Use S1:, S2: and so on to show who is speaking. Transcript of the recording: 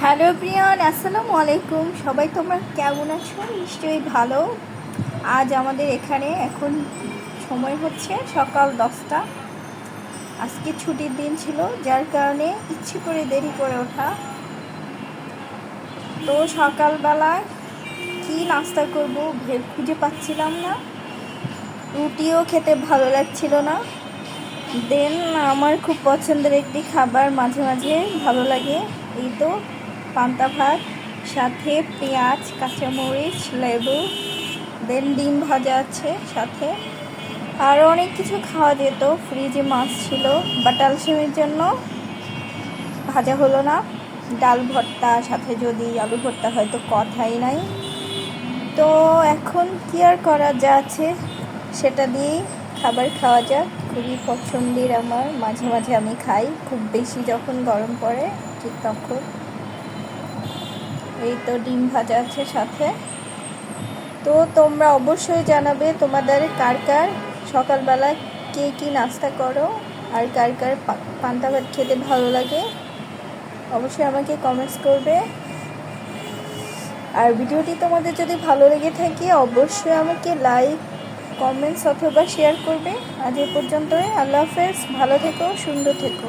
S1: Hello Priyan, আসসালামু আলাইকুম। সবাই তোমরা কেমন আছো? নিশ্চয়ই ভালো। আজ আমাদের এখানে এখন সময় হচ্ছে সকাল 10টা। আজকে ছুটির দিন ছিল, যার কারণে ইচ্ছে করে দেরি করে ওঠা। তো সকালবেলায় কি নাস্তা করব খুঁজে পাচ্ছিলাম না, রুটিও খেতে ভালো লাগছিল না। দেন আমার খুব পছন্দের একটি খাবার মাঝে মাঝে ভালো লাগে, এই তো পান্তা ভাত, সাথে পেঁয়াজ, কাঁচামরিচ, লেবু, দেন ডিম ভাজা আছে সাথে। আরও অনেক কিছু খাওয়া যেত, ফ্রিজে মাছ ছিল, বাট আলসেমির জন্য ভাজা হলো না। ডাল ভর্তা, সাথে যদি আলু ভর্তা হয়তো কথাই নাই। তো এখন কি আর করা যাচ্ছে, সেটা দিয়েই খাবার খাওয়া যাক। খুবই পছন্দের আমার, মাঝে মাঝে আমি খাই, খুব বেশি যখন গরম পড়ে ঠিক তখন। এই তো ডিম ভাজা আছে সাথে। তো তোমরা অবশ্যই জানাবে তোমাদের কার কার সকালবেলা কে কী নাস্তা করো, আর কার কার পান্তা ভাত খেতে ভালো লাগে, অবশ্যই আমাকে কমেন্টস করবে। আর ভিডিওটি তোমাদের যদি ভালো লেগে থাকে অবশ্যই আমাকে লাইক, কমেন্টস অথবা শেয়ার করবে। আজ এ পর্যন্তই। আল্লাহ হাফেজ, ভালো থেকো, সুন্দর থেকো।